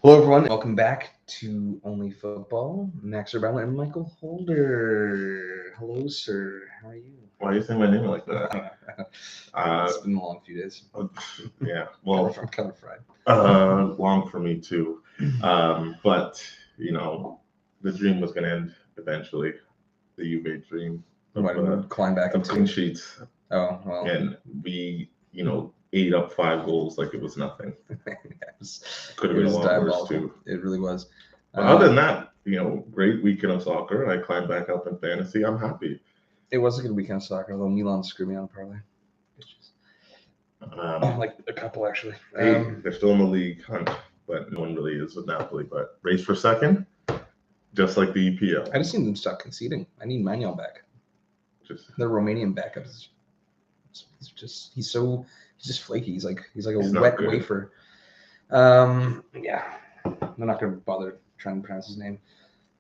Hello, everyone. Welcome back to Only Football. Max Urbano and Michael Holder. Hello, sir. How are you? Why are you saying my name like that? It's been a long few days. Yeah, well, I'm kind of fried. long for me too. But the dream was gonna end eventually. The Juve dream You might have climb back of into clean sheets, Oh, well. and we, ate up 5 goals like it was nothing. Could have been a lot worse too. It really was. But other than that, great weekend of soccer. I climbed back up in fantasy. I'm happy. It was a good weekend of soccer, although Milan screwed me on parlay. Like a couple, actually. Hey, they're still in the league hunt, but no one really is with Napoli. But race for second, just like the EPL. I just need them to stop conceding. I need Manuel back. The Romanian backup is he's just flaky. He's like a wet wafer. Yeah, I'm not gonna bother trying to pronounce his name.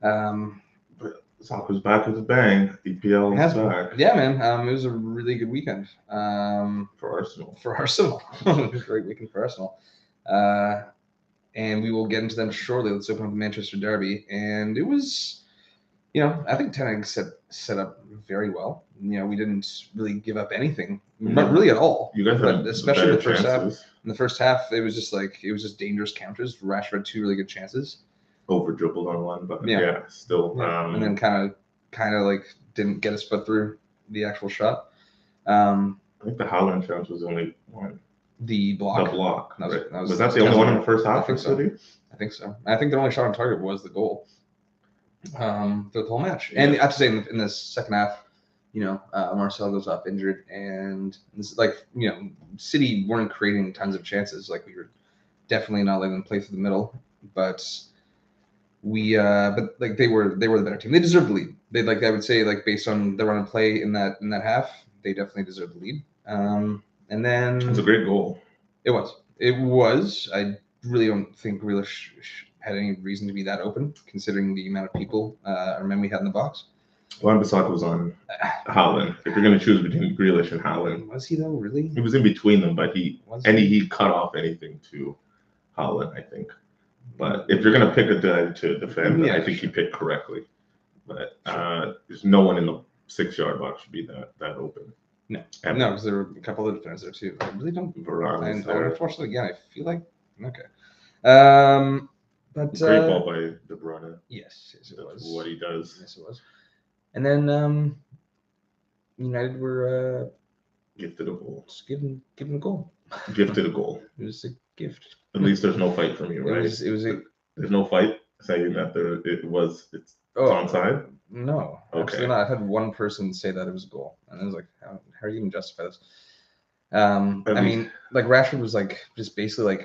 But soccer's back with a bang. EPL is back. Yeah, man. It was a really good weekend. For Arsenal. Great weekend for Arsenal. And we will get into them shortly. Let's open up the Manchester Derby, and it was, I think Ten Hag set up very well. We didn't really give up anything, not really at all. You guys had especially in the first half. In the first half, it was just dangerous counters. Rashford had 2 really good chances. Over dribbled on one, but yeah still. Yeah. And then kind of like didn't get his foot through the actual shot. I think the Haaland chance was only one. The block. Was that the only one in the first half? I think so. I think the only shot on target was the goal. Throughout the whole match, and I have to say, in the second half, Marcel goes off injured, and this City weren't creating tons of chances. Like, we were definitely not letting them play through the middle, but they were the better team. They deserved the lead. I would say, based on the run and play in that half, they definitely deserved the lead. And then it was a great goal. It was. I really don't think Grealish had any reason to be that open, considering the amount of people or men we had in the box. Wan-Bissaka was on Haaland. If you're going to choose between Grealish and Haaland, was he though? Really? He was in between them, but he cut off anything to Haaland, I think. But if you're going to pick a guy to defend, I think he picked correctly. But there's no one in the 6-yard box should be that open. No, because there were a couple of defenders there too. I really don't. And unfortunately, again, I feel like okay. But great ball by De Bruyne. Yes, it was. What he does. Yes, it was. And then United were gifted a goal. Just given a goal. Gifted a goal. It was a gift. At least there's no fight from you, right? There's no fight saying that it's onside. No, absolutely not. I've had one person say that it was a goal, and I was like, how are you going to justify this? I mean, Rashford was just basically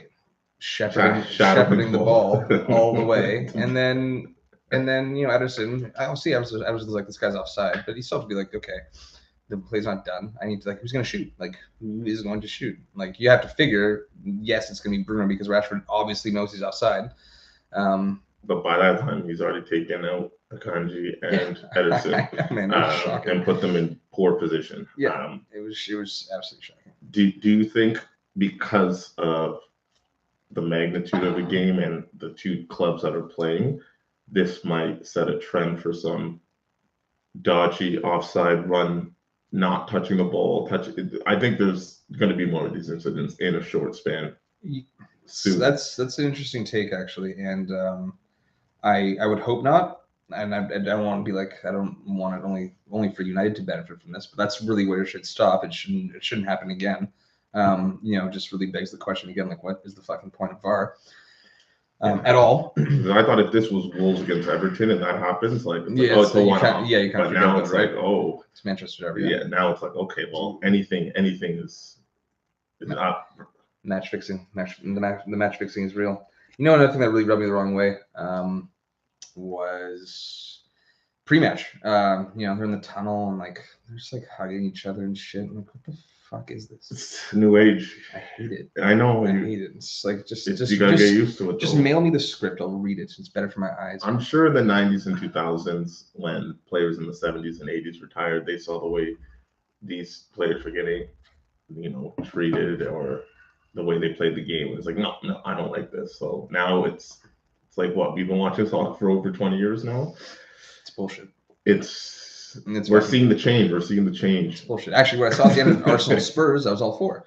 shepherding the ball all the way, and then Ederson. I was like, this guy's offside, but he still have to be like, okay, the play's not done. I need to who's going to shoot? Who is going to shoot? You have to figure. Yes, it's going to be Bruno because Rashford obviously knows he's offside. But by that time, he's already taken out Akanji and Ederson and put them in poor position. Yeah, it was absolutely shocking. Do you think because of the magnitude of the game and the 2 clubs that are playing, this might set a trend for some dodgy offside run, not touching the ball? I think there's going to be more of these incidents in a short span. So that's an interesting take, actually, and I would hope not, and I don't want to be I don't want it only for United to benefit from this, but that's really where it should stop. It shouldn't happen again. Just really begs the question again, what is the fucking point of VAR at all? I thought if this was Wolves against Everton and that happens, it's a one-off. Yeah, you kind of. But now it's right? It's Manchester Derby. Yeah, now it's okay. Well, anything is not match fixing. The match fixing is real. Another thing that really rubbed me the wrong way was pre-match. They're in the tunnel and they're just hugging each other and shit. I'm like, what the fuck is this? It's new age. I hate it. I know. I hate it. It's just you gotta get used to it. Just mail me the script. I'll read it. It's better for my eyes. I'm sure in the 90s and 2000s, when players in the 70s and 80s retired, they saw the way these players were getting, treated, or the way they played the game. It's no, I don't like this. So now it's It's like what we've been watching soccer for over 20 years now. It's bullshit. We're seeing the change. We're seeing the change. It's bullshit. Actually, when I saw at the end of Arsenal Spurs, I was all for.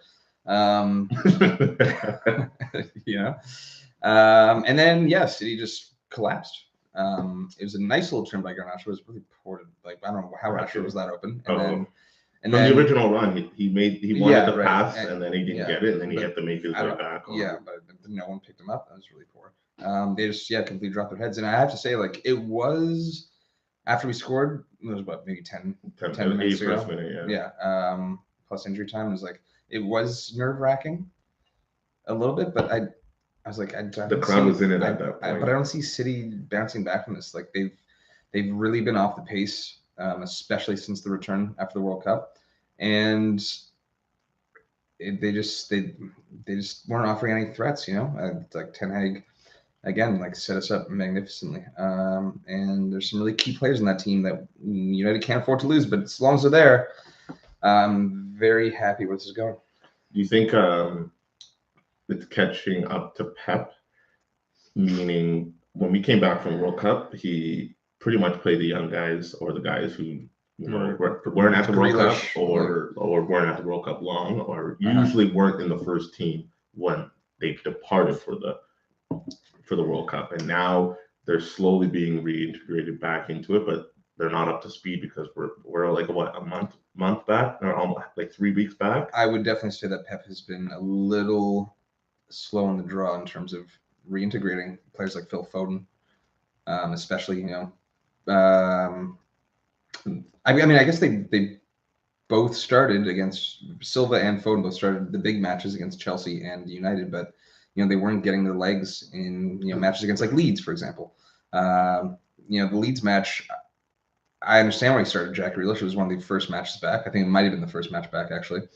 You know, and then City just collapsed. It was a nice little turn by Garnacho. It was really poor. Like I don't know how Rashford was that open. And then the original run, he wanted the pass, and then he didn't get it, and then he had to make his way back. But no one picked him up. That was really poor. They just completely dropped their heads. And I have to say, like, it was after we scored. It was what, maybe 10 minutes ago. Minute, plus injury time. It was like it was nerve wracking a little bit, but I was like, the crowd was in it at that point. But I don't see City bouncing back from this. Like they've really been off the pace. Especially since the return after the World Cup, and they just weren't offering any threats. You know, like Ten Hag again, like set us up magnificently. And there's some really key players in that team that United can't afford to lose. But as long as they're there, I'm very happy where this is going. Do you think it's catching up to Pep? Meaning, when we came back from World Cup, he pretty much play the young guys or the guys who weren't at the World Cup or weren't at the World Cup long or usually weren't in the first team when they departed for the World Cup, and now they're slowly being reintegrated back into it, but they're not up to speed because we're like a month back or almost like 3 weeks back. I would definitely say that Pep has been a little slow in the draw in terms of reintegrating players like Phil Foden, especially I mean, I guess they both started against Silva and Foden. Both started the big matches against Chelsea and United, but they weren't getting their legs in matches against like Leeds, for example. The Leeds match, I understand why he started Jack Grealish. It was one of the first matches back. I think it might have been the first match back actually.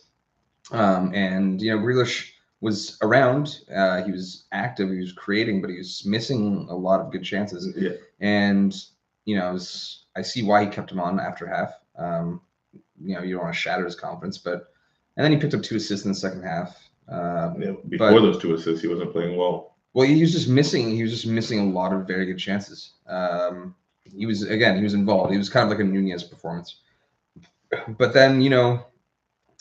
And Grealish was around. He was active. He was creating, but he was missing a lot of good chances. Yeah. And I see why he kept him on after half. You don't want to shatter his confidence, and then he picked up 2 assists in the second half. Before those 2 assists, he wasn't playing well. Well, he was just missing a lot of very good chances. He was involved. He was kind of like a Nunez performance. But then,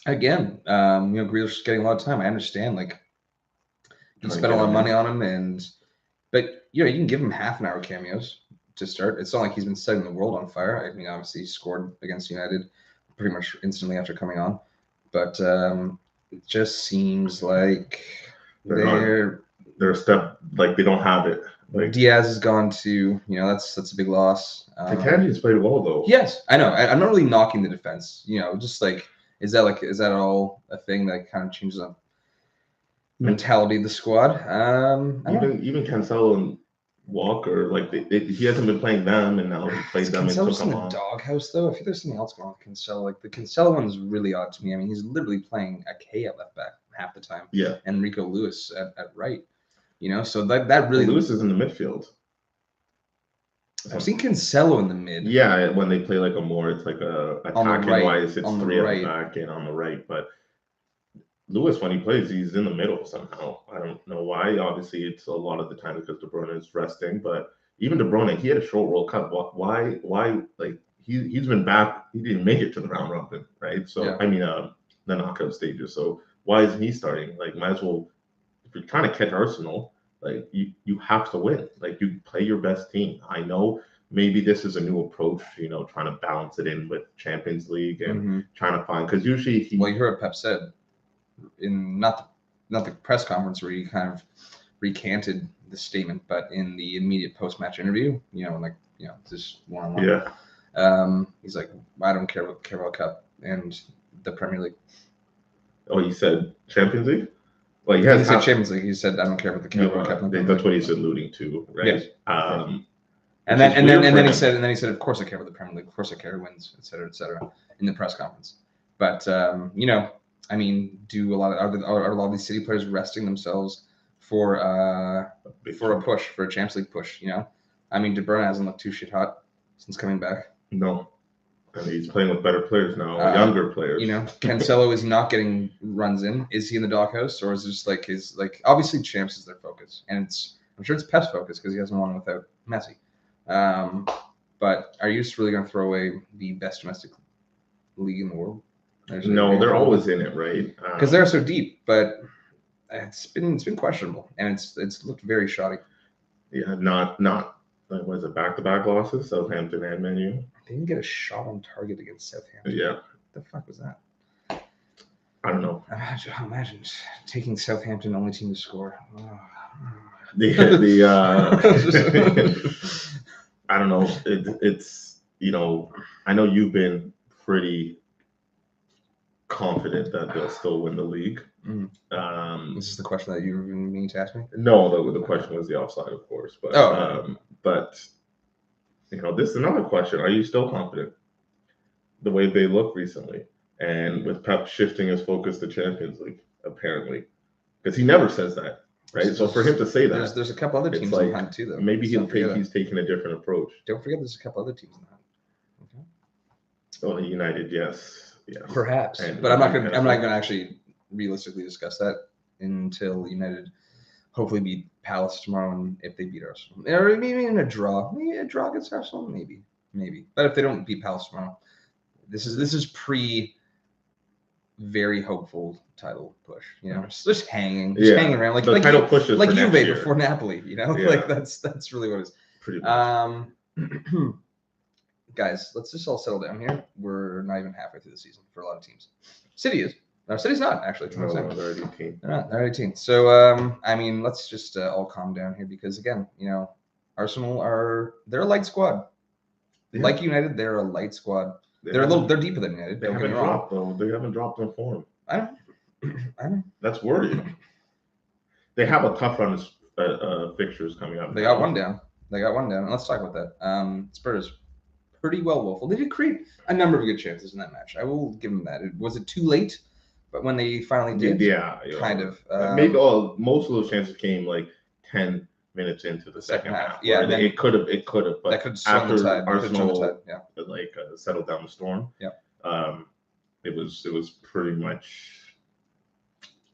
again, Grealish is getting a lot of time. I understand, like, he spent a lot of money on him, but you can give him half an hour cameos to start. It's not like he's been setting the world on fire. I mean, obviously he scored against United pretty much instantly after coming on, but it just seems like they're a step, like they don't have it. Like Diaz has gone to, that's a big loss. Kanji's played well though. Yes, I know. I'm not really knocking the defense. Just like is that all a thing that kind of changes the mentality of the squad? Even Cancelo and Walker, like he hasn't been playing them, and now he plays them. Cancelo's in the doghouse, though. I feel there's something else going on with Cancelo. Like the Cancelo one is really odd to me. I mean, he's literally playing Ake at left back half the time. Yeah. And Rico Lewis at right. So that really. Lewis is in the midfield. I've seen Cancelo in the mid. Yeah, when they play like it's like a attacking wise, it's 3 at the back and on the right, but. Lewis, when he plays, he's in the middle somehow. I don't know why. Obviously, it's a lot of the time because De Bruyne is resting. But even De Bruyne, he had a short World Cup. Why? Like he's been back. He didn't make it to the round robin, right? So yeah. I mean, the knockout stages. So why isn't he starting? Like, might as well. If you're trying to catch Arsenal, like you have to win. Like you play your best team. I know maybe this is a new approach. Trying to balance it in with Champions League and trying to find because usually you heard what Pep said. In not the press conference where he kind of recanted the statement, but in the immediate post-match interview, just one-on-one. Yeah. He's like, I don't care about the Carabao Cup and the Premier League. Oh, he said Champions League? Well, he said Champions League. He said, I don't care about the Carabao Cup. That's what he's alluding to, right? Yeah. And then he said, of course I care about the Premier League. Of course I care who wins, et cetera, in the press conference. But I mean, are a lot of these City players resting themselves for a push, for a Champions League push? I mean, De Bruyne hasn't looked too shit hot since coming back. No, and he's playing with better players now, younger players. Cancelo is not getting runs in. Is he in the doghouse, or is it just like obviously Champs is their focus, and I'm sure it's Pep's focus because he hasn't won without Messi. But are you just really going to throw away the best domestic league in the world? No, they're always in it, right? Because they're so deep, but it's been questionable, and it's looked very shoddy. Yeah, not was it back-to-back losses, Southampton and Man U? They didn't get a shot on target against Southampton. Yeah. What the fuck was that? I don't know. Imagine taking Southampton, only team to score. Oh. I don't know. It's I know you've been pretty confident that they'll still win the league. Mm-hmm. This is the question that you were meaning to ask me? No, the question was the offside, of course. But but this is another question. Are you still confident? The way they look recently, and with Pep shifting his focus to Champions League, apparently, because he never says that, right? So for him to say that, there's a couple other teams in the hunt too, though. Maybe he's taking a different approach. Don't forget, there's a couple other teams in the hunt. Okay. Oh, United, yes. Perhaps, but I'm not gonna actually realistically discuss that until United hopefully beat Palace tomorrow, and if they beat Arsenal, or maybe in a draw, against Arsenal, maybe. But if they don't beat Palace tomorrow, this is pre very hopeful title push. Just hanging around like the title pushes like Juve before Napoli. Like that's really what it is. Pretty much. Guys, let's just all settle down here. We're not even halfway through the season for a lot of teams. City is. No, City's not actually. No, they're 18. They're 18. So, let's just all calm down here because again, Arsenal they're a light squad. Yeah. Like United, they're a light squad. They're deeper than United. They haven't dropped though. They haven't dropped in form. I know. That's worrying. They have a tough run of fixtures coming up. They got one down. And let's talk about that. Spurs. Pretty well woeful. They did create a number of good chances in that match. I will give them that. Was it too late? But when they finally did, kind of. Maybe most of those chances came like 10 minutes into the second half. Yeah, it could have. But that could after Arsenal settled down the storm, it was pretty much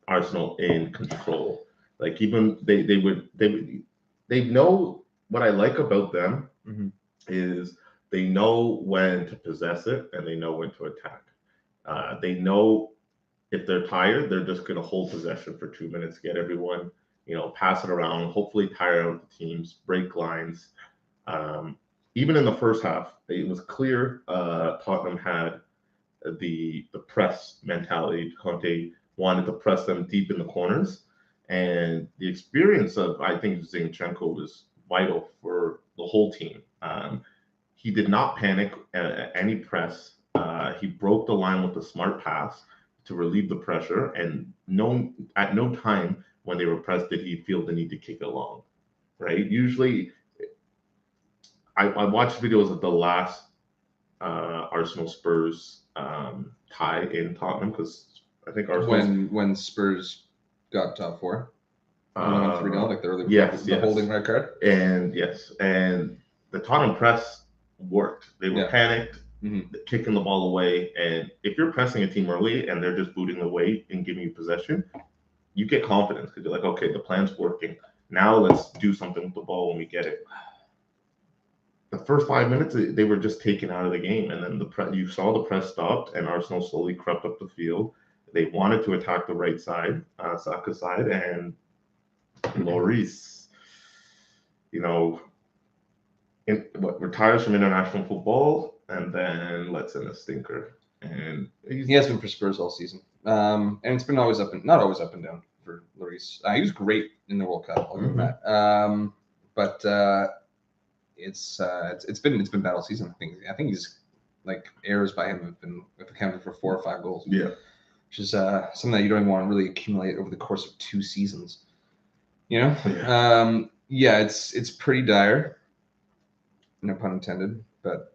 Arsenal in control. Like even they know what I like about them is. They know when to possess it and they know when to attack. They know if they're tired, they're just going to hold possession for 2 minutes, get everyone, pass it around, hopefully tire out the teams, break lines. Even in the first half, it was clear Tottenham had the press mentality. Conte wanted to press them deep in the corners. And the experience of, I think, Zinchenko was vital for the whole team. He did not panic at any press. He broke the line with a smart pass to relieve the pressure, and at no time when they were pressed did he feel the need to kick it long. Right? Usually, I watched videos of the last Arsenal Spurs tie in Tottenham because I think Arsenal when Spurs got top four, 3-0, like the early the holding red card, and the Tottenham press worked. They were panicked, kicking the ball away. And if you're pressing a team early and they're just booting away and giving you possession, you get confidence because you're like, okay, the plan's working. Now let's do something with the ball when we get it. The first 5 minutes, they were just taken out of the game. And then you saw the press stopped and Arsenal slowly crept up the field. They wanted to attack the right side, Saka's side, and Lloris, retires from international football and then lets in a stinker. And he has been for Spurs all season. And it's been not always up and down for Lloris. He was great in the World Cup. I'll give him that. But it's been bad all season. I think he's like errors by him have been accounted for 4 or 5 goals. Yeah, which is something that you don't even want to really accumulate over the course of 2 seasons. It's pretty dire. No pun intended, but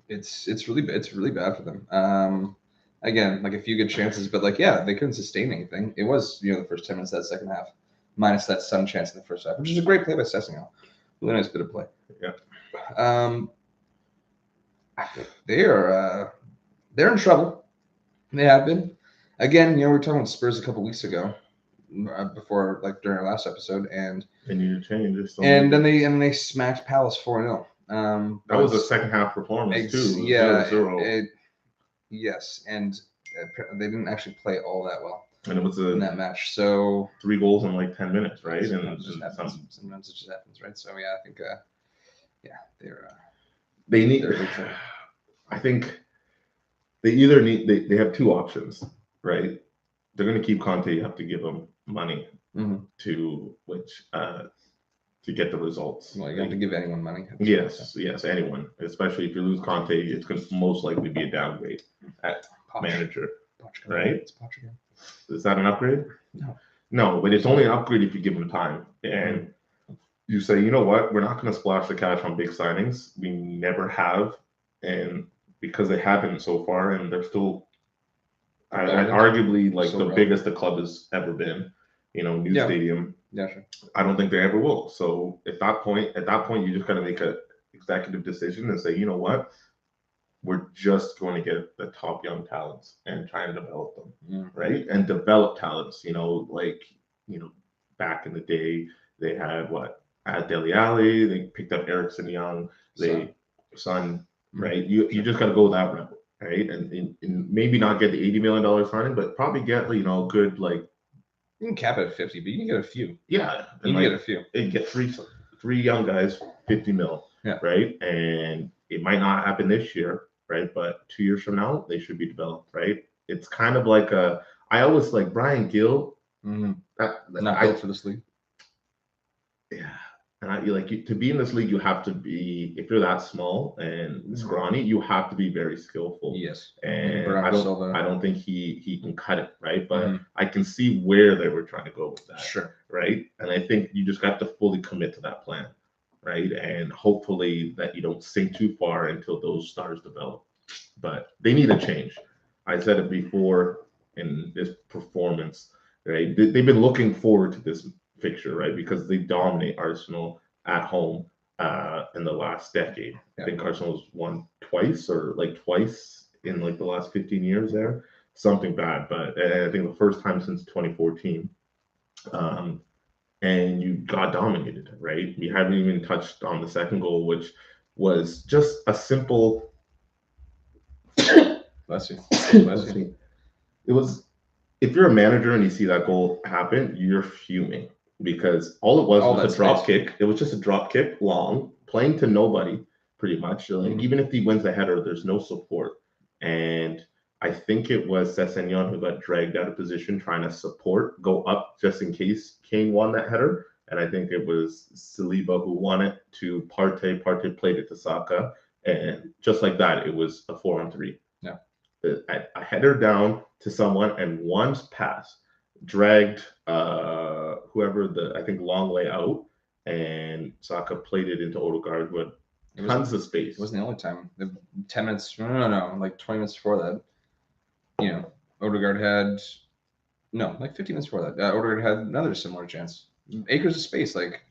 it's really bad for them. Again, like a few good chances, but they couldn't sustain anything. It was the first 10 minutes of that second half, minus that sun chance in the first half, which is a great play by Sessegnon. Really nice bit of play. Yeah. They're in trouble. They have been. Again, we were talking about Spurs a couple weeks ago. before, like during our last episode, and They need to change it. and then they smacked Palace 4-0. That was a second half performance too. Yeah, 0-0. Yes, and they didn't actually play all that well. And it was in that match. So 3 goals in like 10 minutes, right? Sometimes it just happens, right? So yeah, I think they need. I think they either need they have two options, right? They're going to keep Conte. You have to give them money to get the results. Well, you have to give anyone money. Yes, anyone. Especially if you lose Conte, it's going to most likely be a downgrade at manager, right? It's Portugal. Is that an upgrade? No, but it's only an upgrade if you give them time. And you say, you know what, we're not going to splash the cash on big signings. We never have. And because they haven't so far, and they're still arguably like the biggest the club has ever been, new stadium. Yeah, sure. I don't think they ever will. So at that point, you just got to make an executive decision and say, you know what, we're just going to get the top young talents and try and develop them, right? And develop talents, back in the day, they had Dele Alli, they picked up Ericsson Young, Son, right? You just got to go that route, right? And maybe not get the $80 million signing, but probably get, good, you can cap it at 50, but you can get a few. Yeah. You can get a few. And get three young guys, 50 mil, right? And it might not happen this year, right? But 2 years from now, they should be developed, right? It's kind of like I always like Brian Gill. Not built for this league. Yeah. And to be in this league, you have to be, if you're that small and scrawny, you have to be very skillful. Yes. And I don't think he can cut it, right? But I can see where they were trying to go with that. Sure. Right. And I think you just got to fully commit to that plan. Right. And hopefully that you don't sink too far until those stars develop. But they need a change. I said it before in this performance, right? They've been looking forward to this fixture, right? Because they dominate Arsenal at home in the last decade. I think Arsenal's won twice in the last 15 years there. Something bad, but I think the first time since 2014. And you got dominated, right? You haven't even touched on the second goal, which was just a simple. Bless you. It was. If you're a manager and you see that goal happen, you're fuming because all it was a drop kick. It was just a drop kick, long, playing to nobody, pretty much. Even if he wins the header, there's no support. And I think it was Sessegnon who got dragged out of position trying to go up just in case Kane won that header. And I think it was Saliba who won it to Partey. Partey played it to Saka. And just like that, it was a 4-on-3. Yeah. A header down to someone and one's pass dragged whoever I think long way out, and Saka played it into Odegaard with tons of space. It wasn't the only time. 10 minutes, no, like 20 minutes before that, Odegaard had, 15 minutes before that, Odegaard had another similar chance. Acres of space, like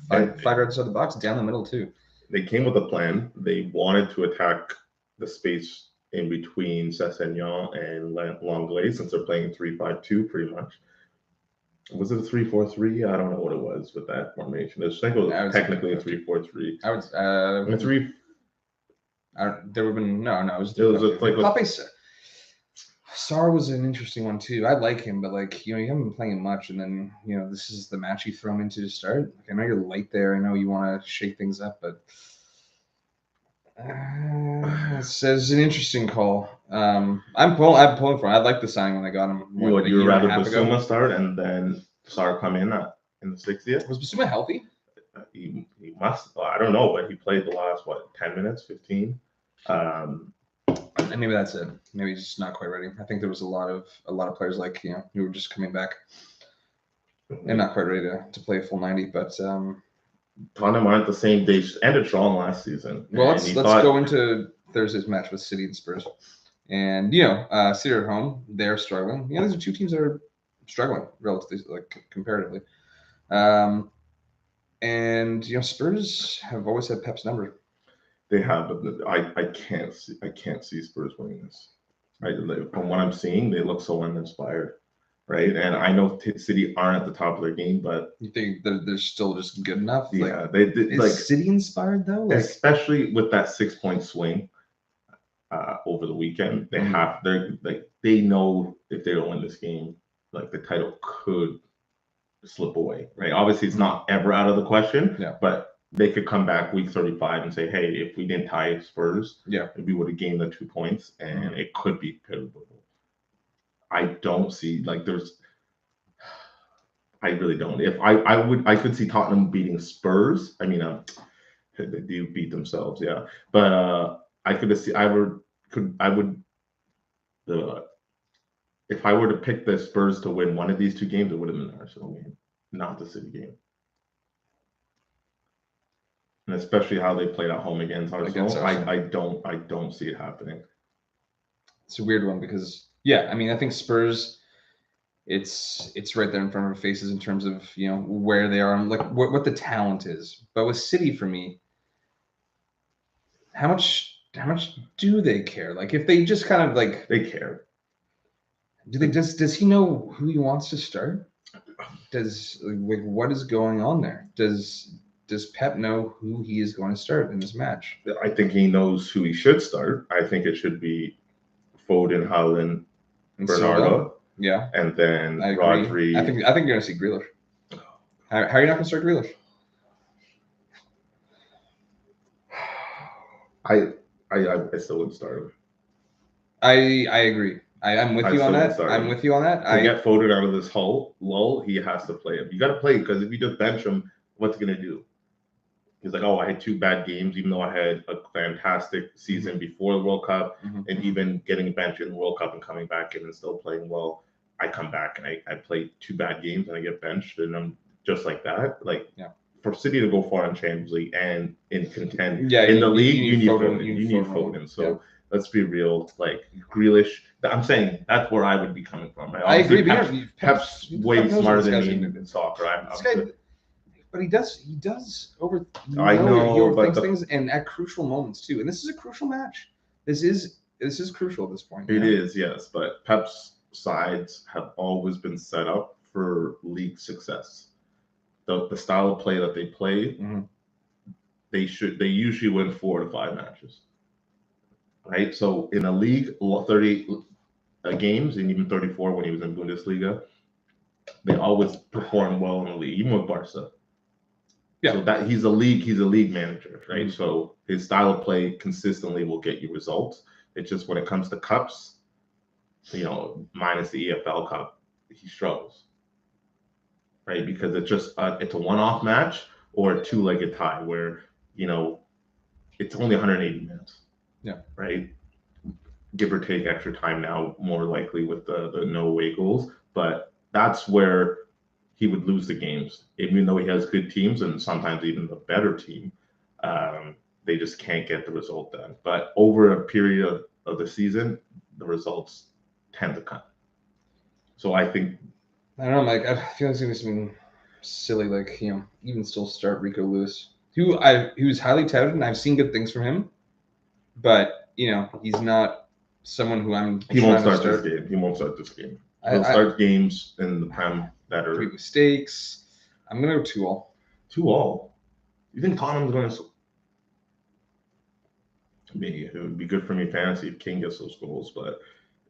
5 yards outside the box, down the middle too. They came with a plan. They wanted to attack the space in between Sessegnon and Longley, since they're playing 3-5-2 pretty much. Was it a 3-4-3? I don't know what it was with that formation. I think it was technically a 3-4-3. I would. There would have been no. It was. Sarr was an interesting one too. I like him, but you haven't been playing much, and then this is the match you throw him into to start. I know you're light there. I know you want to shake things up, but it's an interesting call. I'm pulling for him. I like the signing when I got him. You'd rather Bissouma start and then Sarr come in in the 60th? Was Bissouma healthy? He must. I don't know, but he played the last 10 minutes, 15. And maybe that's it. Maybe he's just not quite ready. I think there was a lot of players who were just coming back and not quite ready to play a full 90. But Tottenham aren't the same. They ended strong last season. Well, let's go into Thursday's match with City and Spurs. And City are at home. They're struggling. These are two teams that are struggling relatively, comparatively. And Spurs have always had Pep's number. They have, but I can't see Spurs winning this. From what I'm seeing, they look so uninspired. right? And I know City aren't at the top of their game, but You think they're still just good enough? yeah, Like, they is like City inspired though? Like, especially with that 6 point swing over the weekend, they know if they don't win this game, like the title could slip away, right? Obviously, it's not ever out of the question, but they could come back week 35 and say, hey, if we didn't tie Spurs, we would have gained the 2 points, and it could be pivotal. I don't see I really don't. If I could see Tottenham beating Spurs. I mean, they do beat themselves, yeah. But I could see I would if I were to pick the Spurs to win one of these two games, it would have been the Arsenal game, not the City game. And especially how they played at home against Arsenal. I don't see it happening. It's a weird one because I mean, I think Spurs, it's right there in front of our faces in terms of where they are and like what the talent is. But with City, for me, how much do they care? Like, if they just kind of like they care. Do they does he know who he wants to start? Does like what is going on there? Does Pep know who he is going to start in this match? I think he knows who he should start. I think it should be Foden, Haaland, Bernardo. Yeah. And then Rodri. I think you're going to see Grealish. How are you not going to start Grealish? I still would start him. I agree. I'm with you on that. I'm with you on that. To get Foden out of this lull, he has to play him. You got to play because if you just bench him, what's he going to do? He's like, oh, I had 2 bad games, even though I had a fantastic season before the World Cup, and even getting benched in the World Cup and coming back in and still playing well. I come back and I play 2 bad games and I get benched, and I'm just like that. Like, for City to go far in Champions League and in contend in the league, you need Foden. You need Foden. So let's be real. Like Grealish, I'm saying that's where I would be coming from. Right? I agree. Pep's way smarter than me in soccer. But he does over. I know, he overthinks things, and at crucial moments too. And this is a crucial match. This is crucial at this point. It is, yes. But Pep's sides have always been set up for league success. The style of play that they play, they usually win 4 to 5 matches, right? So in a league, 30 games and even 34 when he was in Bundesliga, they always perform well in the league, even with Barca. Yeah. So that he's a league manager, right? So his style of play consistently will get you results. It's just when it comes to cups, minus the EFL Cup, he struggles. Right, because it's just it's a one-off match or a 2-legged tie where it's only 180 minutes. Yeah. Right. Give or take extra time now, more likely with the no away goals, but that's where he would lose the games, even though he has good teams and sometimes even the better team. They just can't get the result done. But over a period of the season, the results tend to come. So I think. I don't know, Mike. I feel like it's gonna be something silly, like even still start Rico Lewis, who was highly touted, and I've seen good things from him, but he's not someone who I'm. He won't start this game. He won't start this game. He'll start games in the Prem that are mistakes. I'm gonna go 2-2. 2-2. You think Tottenham's going to? Maybe it would be good for me fantasy if King gets those goals, but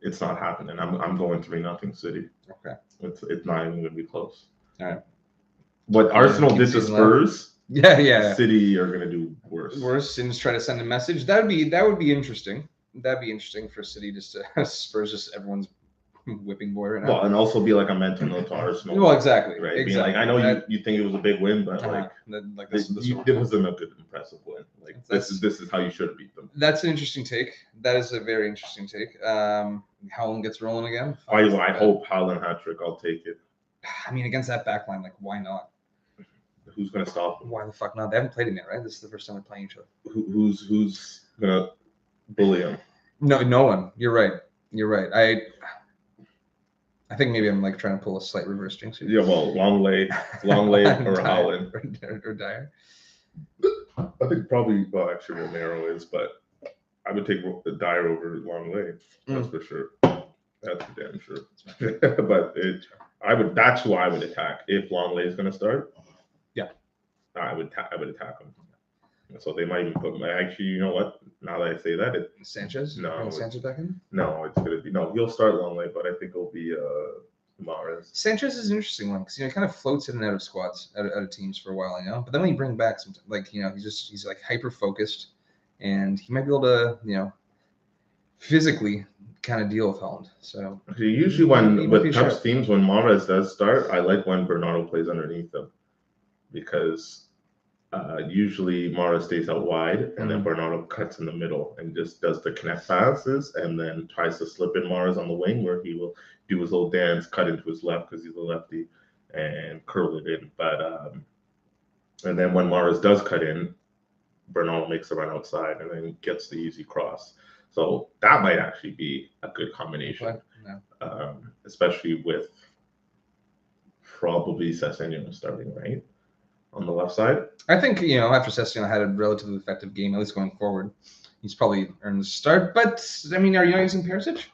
it's not happening. I'm going 3-0 City. Okay. It's not even going to be close. All right. What Arsenal did to Spurs, City are going to do worse. And just try to send a message. That would be interesting. That'd be interesting for City just to Spurs just everyone's whipping boy right now. Well, and also be like a mental note to Arsenal. Well, exactly. Right. Exactly. Being like, I know you think it was a big win, but it wasn't a good impressive win. Like this is how you should beat them. That's an interesting take. That is a very interesting take. Haaland gets rolling again. I hope Haaland hat-trick. I'll take it. I mean, against that back line, like, why not? Who's going to stop them? Why the fuck not? They haven't played him yet, right? This is the first time they're playing each other. Who's going to bully him? No one. You're right. I think maybe I'm like trying to pull a slight reverse jinx here. Yeah, well, Longley or Haaland. Or Dyer. I think probably, well, actually Romero is, but I would take the Dyer over Longley. That's for sure. That's for damn sure. But that's who I would attack if Longley is going to start. Yeah. I would attack him. So they might even put actually, you know what? Now that I say that, Sanchez. No, Sanchez back in. No, it's gonna be he'll start Longley, but I think it'll be Mahrez. Sanchez is an interesting one because he kind of floats in and out of squads, out of teams for a while, but then when you bring back some, he's like hyper focused, and he might be able to physically kind of deal with Holland. So usually when with tough teams, when Mahrez does start, I like when Bernardo plays underneath them because usually Mahrez stays out wide and then Bernardo cuts in the middle and just does the connect passes and then tries to slip in Mahrez on the wing where he will do his little dance, cut into his left because he's a lefty and curl it in. But and then when Mahrez does cut in, Bernardo makes the run outside and then gets the easy cross. So that might actually be a good combination, especially with probably Sessegnon starting, right? On the left side. I think, after Sessegnon had a relatively effective game, at least going forward, he's probably earned the start. But, I mean, are you not using Perisic?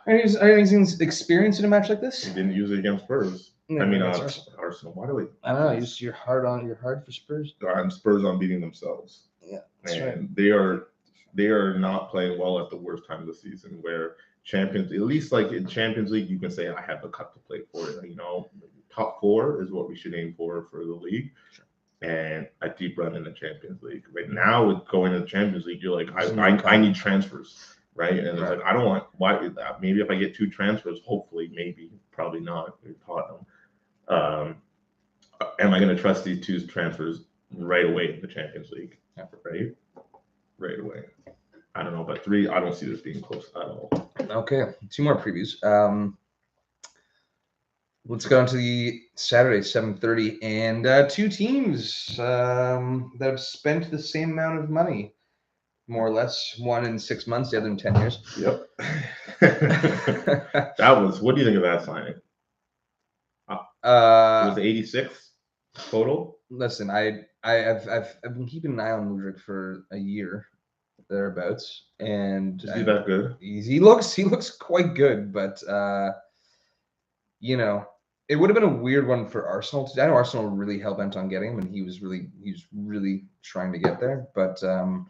Are you using experience in a match like this? He didn't use it against Spurs. No, I mean, Arsenal. Why do we? I don't know. You're hard for Spurs. I'm Spurs on beating themselves. Yeah, that's and right. They are not playing well at the worst time of the season. Where at least like in Champions League, you can say I have the cup to play for it. Top 4 is what we should aim for the league, and a deep run in the Champions League. Right now, with going to the Champions League, you're like, I need transfers, right? And it's like I don't want maybe if I get 2 transfers, hopefully, probably not. Tottenham. Am I going to trust these 2 transfers right away in the Champions League? Yeah. Right away. I don't know, but 3, I don't see this being close at all. Okay, 2 more previews. Let's go on to the Saturday, 7:30, and 2 teams that have spent the same amount of money, more or less. One in 6 months, the other in 10 years. Yep. What do you think of that signing? It was 86 total. Listen, I've been keeping an eye on Mudryk for a year, thereabouts, and is he that good? He looks quite good, but it would have been a weird one for Arsenal. I know Arsenal were really hell bent on getting him, and he was really trying to get there. But a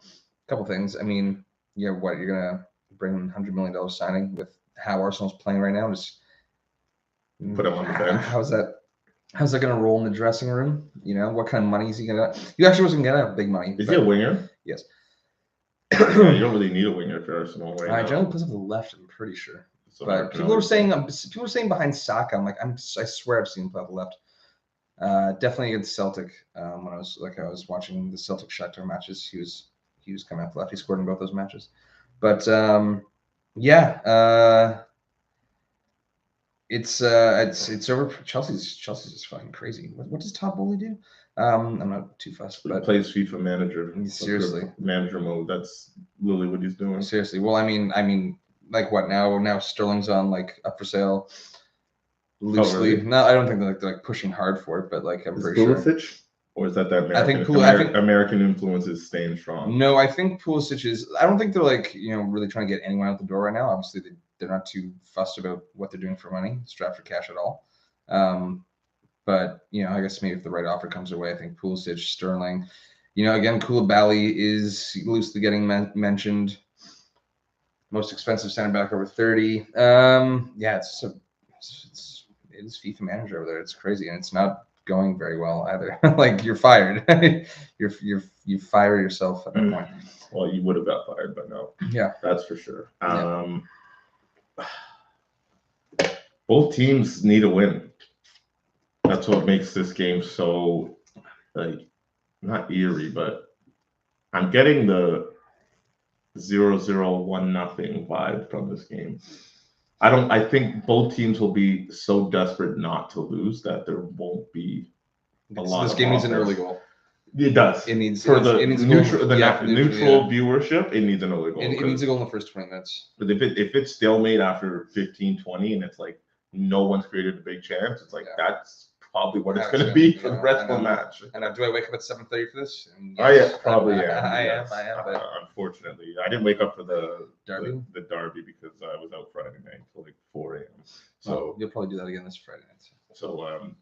couple things. I mean, you're gonna bring in $100 million signing with how Arsenal's playing right now? Just put him on the bench. How's that gonna roll in the dressing room? What kind of money is he gonna? He actually wasn't gonna have big money. Is he a winger? Yes. You don't really need a winger for Arsenal right now. I generally plays on the left. I'm pretty sure. So but people were saying behind Saka. I'm like, I swear I've seen him play on the left. Definitely against Celtic. When I was watching the Celtic Shakhtar matches, he was coming off the left. He scored in both those matches. But it's over. Chelsea's just fucking crazy. What does Todd Bowley do? I'm not too fussed. But he plays FIFA Manager. Seriously, manager mode. That's literally what he's doing. Seriously. Well, I mean, like what now? Now Sterling's on up for sale. Loosely. Really? No, I don't think they're pushing hard for it, but I'm pretty sure. Or is that American? I think American influence is staying strong. No, I think Pulisic is. I don't think they're really trying to get anyone out the door right now. Obviously, they're not too fussed about what they're doing for money, strapped for cash at all. But I guess maybe if the right offer comes their way, I think Pulisic, Sterling, again, Koulibaly is loosely getting mentioned. Most expensive center back over 30. It is FIFA Manager over there. It's crazy, and it's not going very well either. You're fired. you fire yourself at that point. Well, you would have got fired, but no. Yeah, that's for sure. Both teams need a win. That's what makes this game so not eerie, but I'm getting the 0-0, 1-0 vibe from this game. I think both teams will be so desperate not to lose that there won't be a lot. This game needs an early goal. It does. It needs neutral neutral viewership. It needs an early goal. It needs a goal in the first 20 minutes. But if it's stalemate after 15, 20, and it's no one's created a big chance, it's that's probably what it's going to be for the rest of the match. And do I wake up at 7:30 for this? And yes, probably am. I am. But unfortunately, I didn't wake up for the Derby. The Derby because I was out Friday night till like 4 a.m. So you'll probably do that again this Friday night. So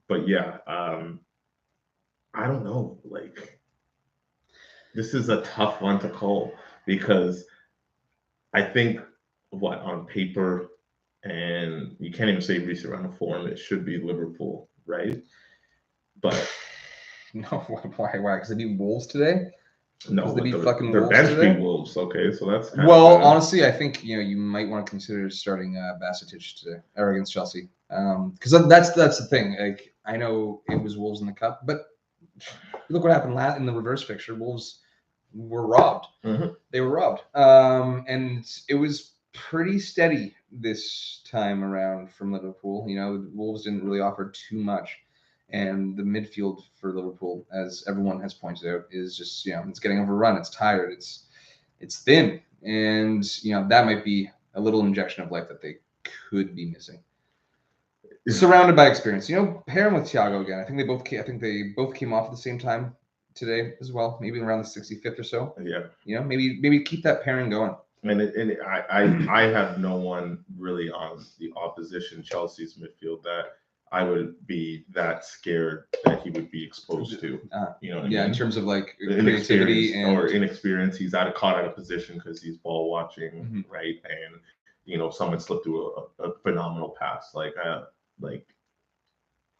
but yeah, I don't know. Like, this is a tough one to call because I think on paper, and you can't even say recent round of form, it should be Liverpool, right? But no, why? Because they beat Wolves today. No, they beat fucking their Wolves bench today? beat Wolves. Okay, so that's honestly, I think you might want to consider starting Bacetic today or against Chelsea, because that's the thing. Like, I know it was Wolves in the cup, but look what happened in the reverse fixture. Wolves were robbed. Mm-hmm. They were robbed, and it was pretty steady this time around from Liverpool. Wolves didn't really offer too much. And the midfield for Liverpool, as everyone has pointed out, is just it's getting overrun. It's tired. It's thin, and that might be a little injection of life that they could be missing. Surrounded by experience, pair him with Thiago again. I think they both came off at the same time today as well. Maybe around the 65th or so. Yeah. Maybe keep that pairing going. And I have no one really on the opposition Chelsea's midfield that I would be that scared that he would be exposed to. You know what I mean? In terms of like creativity or inexperience. He's caught out of position because he's ball watching, mm-hmm. right? And someone slipped through a phenomenal pass. Like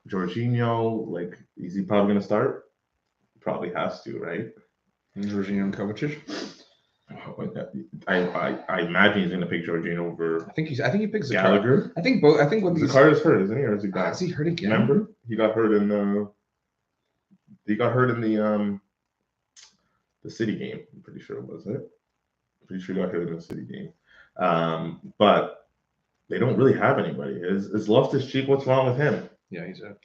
Jorginho, like, is he probably gonna start? Probably has to, right? Jorginho and Kovacic. I imagine he's going to pick Jorginho over. I think he picks Gallagher. I think both. I think what Zakaria's hurt, isn't he, or is he back? Is he hurt again? Remember, he got hurt in the City game. I'm pretty sure it was it. Pretty sure he got hurt in the City game. But they don't really have anybody. Is Loftus-Cheek? What's wrong with him? Yeah, he's a.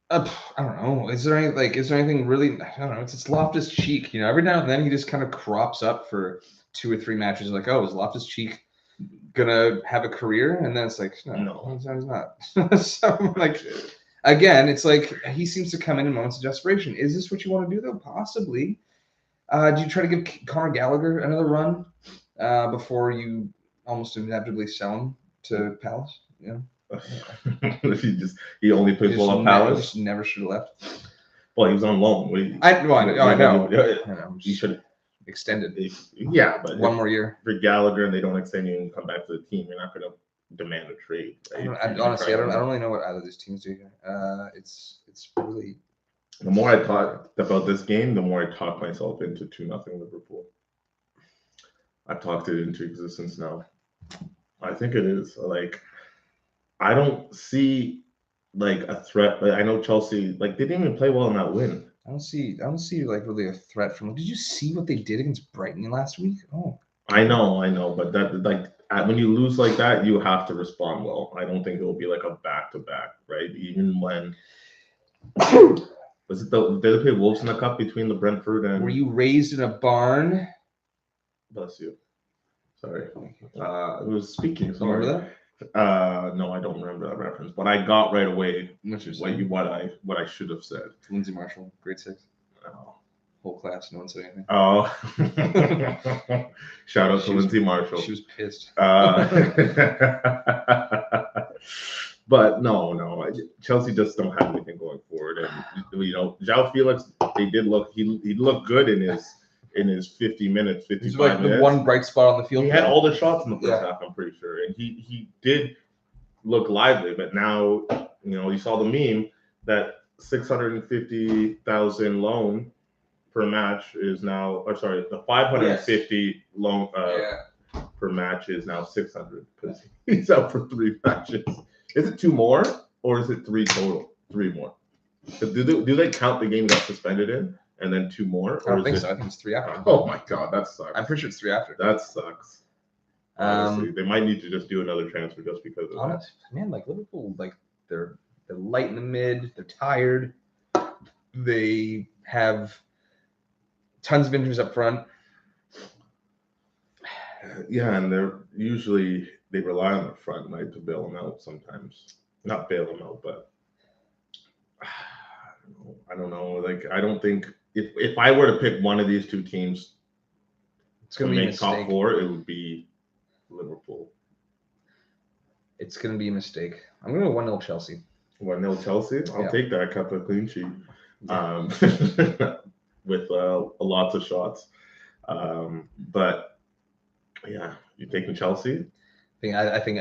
I don't know. Is there anything really? I don't know. It's Loftus-Cheek. Every now and then he just kind of crops up for 2 or 3 matches. Like, oh, is Loftus-Cheek gonna have a career? And then it's like, no, he's not. So like, again, it's like he seems to come in moments of desperation. Is this what you want to do though? Possibly. Do you try to give Conor Gallagher another run before you almost inevitably sell him to Palace? He only plays well at Palace. Just never should have left. Well, he was on loan. I know. He should have extended. Yeah, but one more year for Gallagher, and they don't extend you and come back to the team. You're not going to demand a trade. Right? Honestly, I don't really know what either of these teams do here. It's really. The more I thought about this game, the more I talked myself into 2-0 Liverpool. I've talked it into existence now. I think it is like. I don't see like a threat. Like, I know Chelsea, like, they didn't even play well in that win. I don't see like really a threat from. Did you see what they did against Brighton last week? Oh, I know, but that, like, when you lose like that, you have to respond well. I don't think it will be like a back-to-back, right? Even when did they play Wolves in the cup between the Brentford and? Were you raised in a barn? Bless you. Sorry, it was speaking. Sorry. Remember that? No, I don't remember that reference, but I got right away what I should have said. Lindsay Marshall, grade 6. Oh. Whole class, no one said anything. Oh, shout out to Lindsay Marshall. She was pissed. But no, Chelsea just don't have anything going forward, and João Felix, he looked good in his 50 minutes, 55 minutes. The one bright spot on the field. He had all the shots in the first half, I'm pretty sure. And he did look lively, but now, you saw the meme that 650,000 loan per match is now, the 550 loan per match is now 600 because he's out for 3 matches. Is it 2 more or is it 3 total? 3 more. Do they count the game he got suspended in? And then 2 more? I don't think so. I think it's 3 after. Oh my god, that sucks. I'm pretty sure it's 3 after. That sucks. Honestly, they might need to just do another transfer just because of that. Man, like Liverpool, like they're light in the mid. They're tired. They have tons of injuries up front. Yeah, and they rely on the front, right, to bail them out sometimes. Not bail them out, but I don't know. Like, I don't think if I were to pick one of these two teams It's to gonna be a make top mistake. 4, it would be Liverpool. It's gonna be a mistake. I'm gonna go 1-0 Chelsea. 1-0 Chelsea. I'll Yeah. take that. Kept a clean sheet. Yeah. With lots of shots. But yeah, you taking Chelsea? I think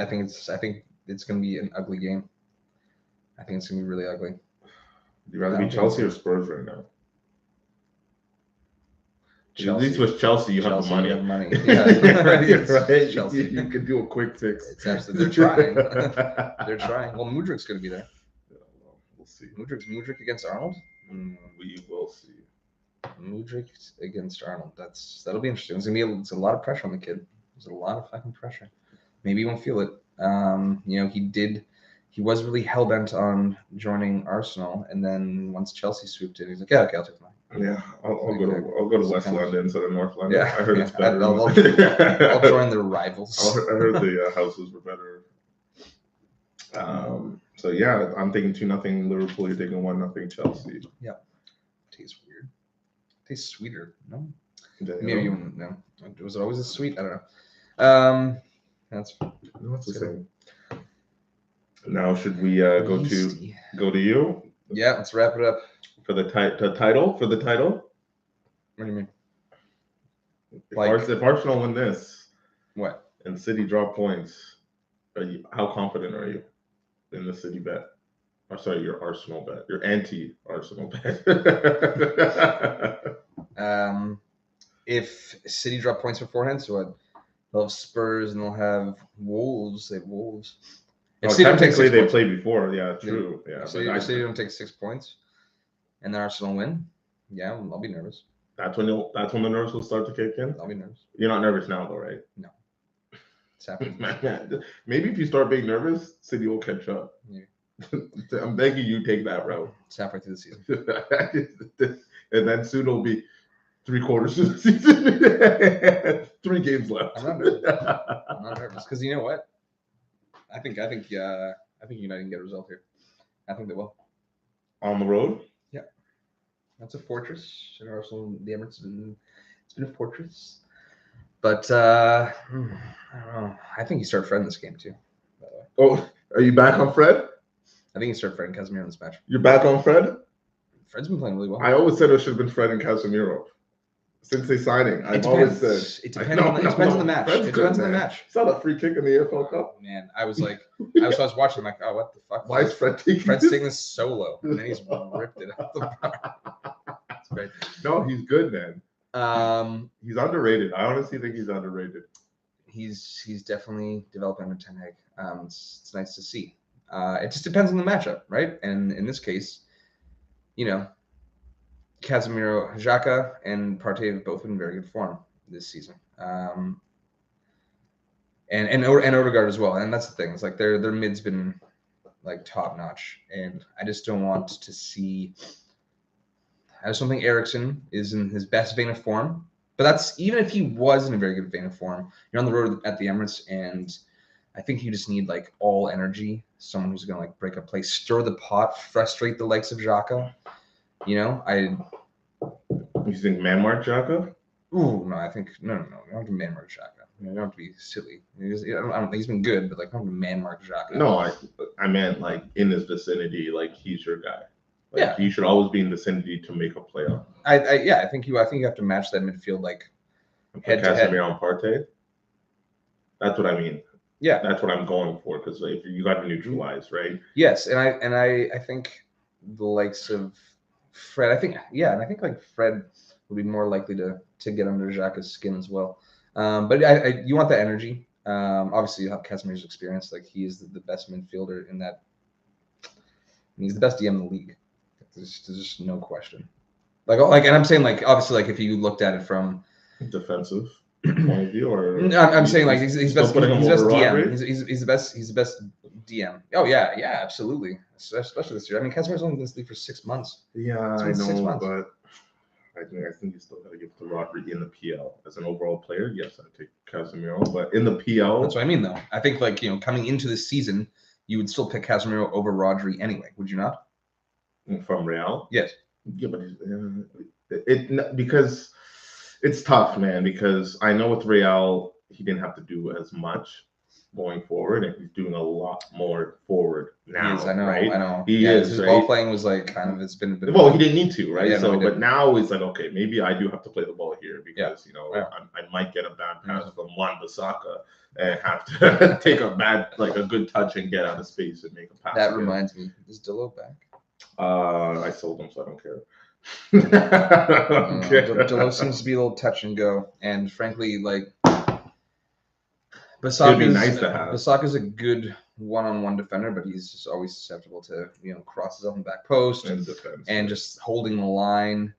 it's gonna be an ugly game. I think it's gonna be really ugly. Do you rather be Chelsea or Spurs right now? Chelsea. At least with Chelsea, you have the money. You have money. Yeah, You're right. Chelsea. You can do a quick fix. It's absolutely. They're trying. They're trying. Well, Mudrik's gonna be there. Yeah, well, we'll see. Mudrik against Arnold. We will see. Mudrik against Arnold. That'll be interesting. It's a lot of pressure on the kid. There's a lot of fucking pressure. Maybe he won't feel it. He was really hell bent on joining Arsenal, and then once Chelsea swooped in, he's like, yeah, okay, I'll take mine. Yeah, I'll go to West London instead of North London. Yeah, I heard it's better. I'll join the rivals. I heard the houses were better. So yeah, I'm taking 2-0 Liverpool. You're taking 1-0 Chelsea. Yeah, tastes weird. Tastes sweeter. No, Maybe you wouldn't know. Was it always as sweet? I don't know. That's the same. Now should we go to you? Yeah, let's wrap it up. For the title? For the title? What do you mean? If Arsenal win this, what? And City drop points, how confident are you in the City bet? Or sorry, your Arsenal bet. Your anti-Arsenal bet. If City drop points beforehand, so what? They'll have Spurs and they'll have Wolves. They have Wolves. If technically they played before, yeah, true. Yeah, if City don't take 6 points, and then Arsenal win, yeah, I'll be nervous. That's when the nerves will start to kick in. I'll be nervous. You're not nervous now, though, right? No, it's happening. Maybe if you start being nervous, City will catch up. Yeah. I'm begging you take that route. It's halfway through the season, and then soon it'll be 3/4 of the season. 3 games left. I'm not nervous because you know what? I think United can get a result here. I think they will. On the road? Yeah. That's a fortress. And Arsenal, the Emirates, it's been a fortress. But I don't know. I think you start Fred in this game too, by the way. Oh, are you back on Fred? I think you start Fred and Casemiro in this match. You're back on Fred? Fred's been playing really well. I always said it should have been Fred and Casemiro. Since the signing, I've always said it depends on the match. It depends on the match. Saw that free kick in the AFL Cup. Man, I was watching. I'm like, oh, what the fuck? Why is Fred taking? Fred's taking this solo, and then he's ripped it out the park. That's great. No, he's good, man. He's underrated. I honestly think he's underrated. He's definitely developing under Ten Hag. It's nice to see. It just depends on the matchup, right? And in this case, Casemiro, Xhaka, and Partey have both been in very good form this season, and Odegaard as well. And that's the thing; it's like their mid's been like top notch, and I just don't want to see. I just don't think Eriksen is in his best vein of form. But that's even if he was in a very good vein of form. You're on the road at the Emirates, and I think you just need like all energy. Someone who's gonna like break up play, stir the pot, frustrate the likes of Xhaka. You think man-mark Xhaka? Ooh, no, I think no. You don't have to man-mark Xhaka. You don't have to be silly. I don't think he's been good, but like, don't have to man-mark Xhaka. No, I meant like in his vicinity, like he's your guy. Like, you should always be in the vicinity to make a playoff. I think you have to match that midfield like head to head. Casemiro and Partey. That's what I mean. Yeah, that's what I'm going for because if you got to neutralize, right? Yes, and I think the likes of Fred. I think like Fred would be more likely to get under Xhaka's skin as well. But you want that energy. Obviously, you have Casemiro's experience. Like he is the best midfielder in that. He's the best DM in the league. There's just no question. And I'm saying like obviously like if you looked at it from defensive point of view, or I'm saying like he's best DM. He's the best DM. Oh yeah, especially this year. I mean, Casemiro's only in this league for 6 months. Yeah, I know, but I think you still got to give it to Rodri in the PL as an overall player. Yes, I take Casemiro, but in the PL, that's what I mean though. I think like coming into this season, you would still pick Casemiro over Rodri anyway, would you not? from Real. Yes. Yeah, but because it's tough, man. Because I know with Real, he didn't have to do as much going forward, and he's doing a lot more forward now. He is, I know, right? I know. He is, his right? ball playing was like kind of, it's been well, he didn't need to, right? Yeah, no, so, he but didn't. now it's like, okay, maybe I do have to play the ball here because Yeah. I might get a bad pass from Wan-Bissaka and have to take a good touch and get out of space and make a pass. That reminds me, is Delo back? I sold him, so I don't care. Delo seems to be a little touch and go, and frankly, like It'd be nice to have. Bissaka's a good one-on-one defender, but he's just always susceptible to crosses up and back post and defense and just holding the line.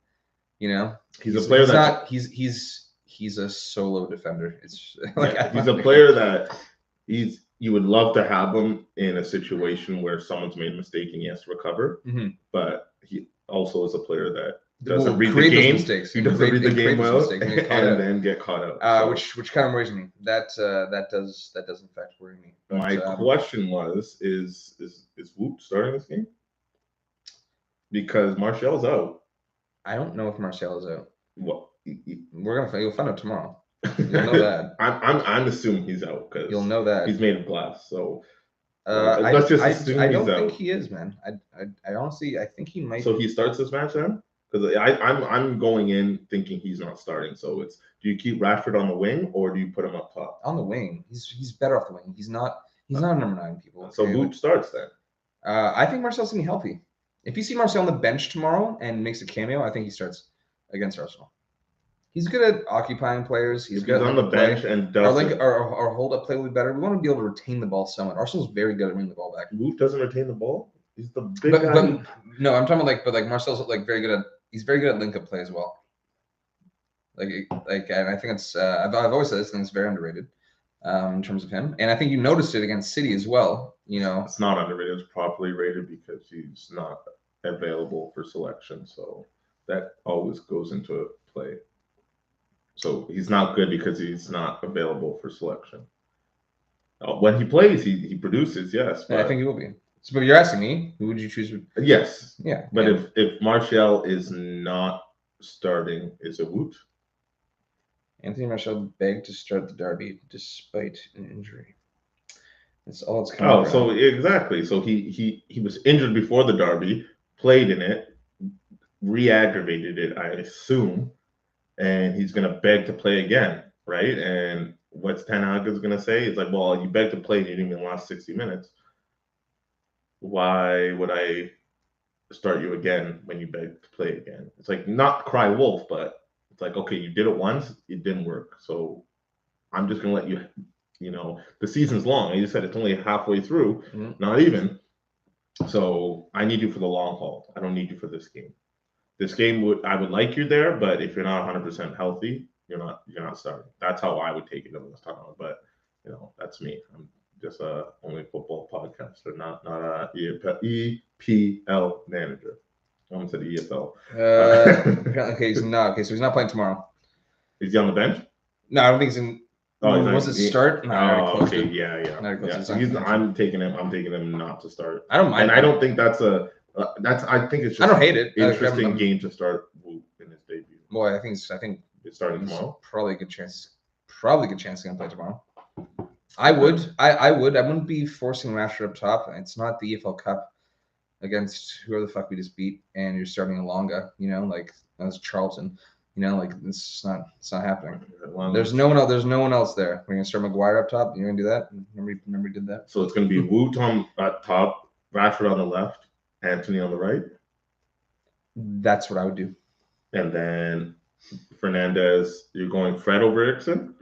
He's a player he's a solo defender. It's he's a player that you would love to have him in a situation where someone's made a mistake and he has to recover. Mm-hmm. But he also is a player that doesn't read the game. He doesn't read the game well, and then get caught out. Which kind of worries me. That does in fact worry me. But, my question is Woot starting this game? Because Martial's out. I don't know if Martial is out. Well, you'll find out tomorrow. You'll know that. I'm assuming he's out because you'll know that he's made of glass. So let's just assume I don't think he is, man. I honestly think he might. So he starts this match then? Because I'm going in thinking he's not starting. So do you keep Rashford on the wing or do you put him up top? On the wing. He's better off the wing. He's not a number 9, people. So Woot starts then. I think Marcel's gonna be healthy. If you see Marcel on the bench tomorrow and makes a cameo, I think he starts against Arsenal. He's good at occupying players. He's good on the bench and does our hold up play will be better. We want to be able to retain the ball somewhat. Arsenal's very good at winning the ball back. Woot doesn't retain the ball. He's the big guy. No, I'm talking about Marcel's very good at. He's very good at link up play as well. And I think it's. I've always said this thing is very underrated, in terms of him, and I think you noticed it against City as well. It's not underrated. It's properly rated because he's not available for selection, so that always goes into play. So he's not good because he's not available for selection. When he plays, he produces, yes. But I think he will be. So, but you're asking me, who would you choose? Yes. Yeah. But if Martial is not starting, is it Woot? Anthony Martial begged to start the derby despite an injury. That's all it's coming from. So exactly. So he was injured before the derby, played in it, re-aggravated it, I assume, and he's going to beg to play again, right? And what's Ten Hag is going to say? It's like, well, you begged to play and you didn't even last 60 minutes. Why would I start you again when you beg to play again? It's like, not cry wolf, but it's like, okay, you did it once, it didn't work. So I'm just going to let you, the season's long. You said it's only halfway through, not even. So I need you for the long haul. I don't need you for this game. This game I would like you there, but if you're not 100% healthy, you're not starting. That's how I would take it in this time. But that's me. I'm just only football podcaster, not a EPL manager. I almost said EFL. Okay, he's not. Okay, so he's not playing tomorrow. Is he on the bench? No, I don't think he's in. Was it start? No, okay, yeah. So I'm taking him. I'm taking him not to start. I don't mind. And I don't think that's a. I think it's just. I don't hate it. Interesting game to start Woot in his debut. Boy, I think it's starting tomorrow. Probably a good chance. Probably a good chance he's gonna play tomorrow. I would. I wouldn't be forcing Rashford up top. It's not the EFL Cup against whoever the fuck we just beat, and you're starting Alonga. That's Charlton. It's not happening. There's no one else. There's no one else there. We're gonna start Maguire up top. You're gonna do that. Remember we did that. So it's gonna be Woot on top, Rashford on the left, Anthony on the right. That's what I would do. And then Fernandez, you're going Fred over Eriksen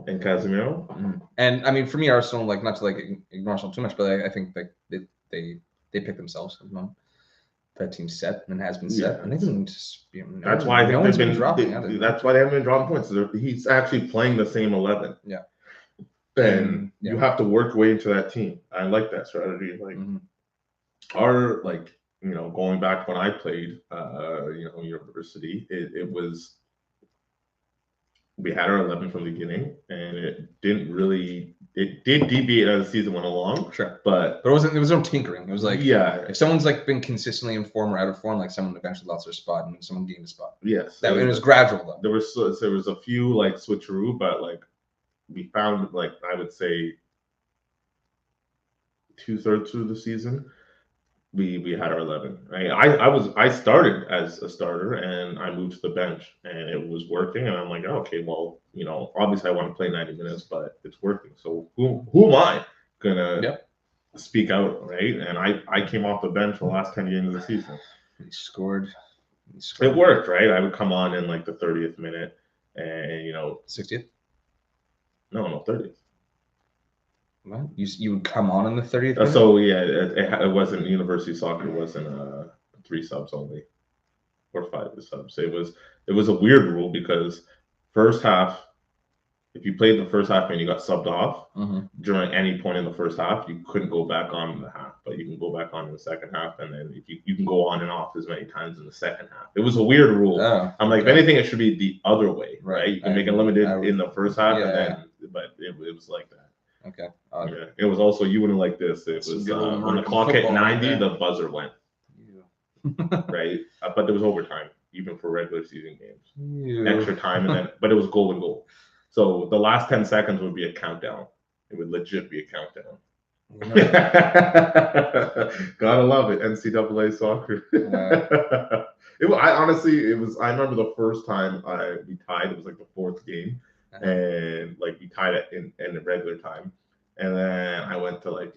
and Casemiro. And I mean, for me, Arsenal, not to ignore Arsenal too much, but I think they pick themselves at the moment. That team's set and has been set, and they can just. That's why I think they've been dropping. That's why they haven't been dropping points. He's actually playing the same 11. Yeah. And you have to work your way into that team. I like that strategy. Our going back when I played, university, it was. We had our 11 from the beginning, and it didn't really it did deviate as the season went along. Sure. But there was no tinkering. It was like, yeah, if someone's like been consistently in form or out of form, like someone eventually lost their spot and someone gained a spot. yes, That it was gradual though. There was a few like switcheroo, but like we found like I would say 2/3 through the season, we had our 11. Right? I started as a starter and I moved to the bench and it was working and I'm like, oh, okay, well, you know, obviously I want to play 90 minutes, but it's working. So who am I gonna speak out, right? And I came off the bench for the last 10 games of the season. He scored. It worked, right? I would come on in like the 30th minute and 60th? No, 30th. What? You would come on in the 30th minute? So yeah, it wasn't university soccer. Wasn't 3 subs only, or 5 subs. It was a weird rule because first half, if you played the first half and you got subbed off during any point in the first half, you couldn't go back on in the half, but you can go back on in the second half, and then if you can go on and off as many times in the second half. It was a weird rule. I'm like, if anything, it should be the other way, right? You can make it limited in the first half, but it was like that. Okay. Yeah. It was also, you wouldn't like this. It was when the clock hit 90, the buzzer went. Right? But there was overtime, even for regular season games. Extra time, but it was goal and goal. So the last 10 seconds would be a countdown. It would legit be a countdown. Gotta love it, NCAA soccer. I remember the first time we tied. It was like the 4th game, and like we tied it in the regular time, and then I went to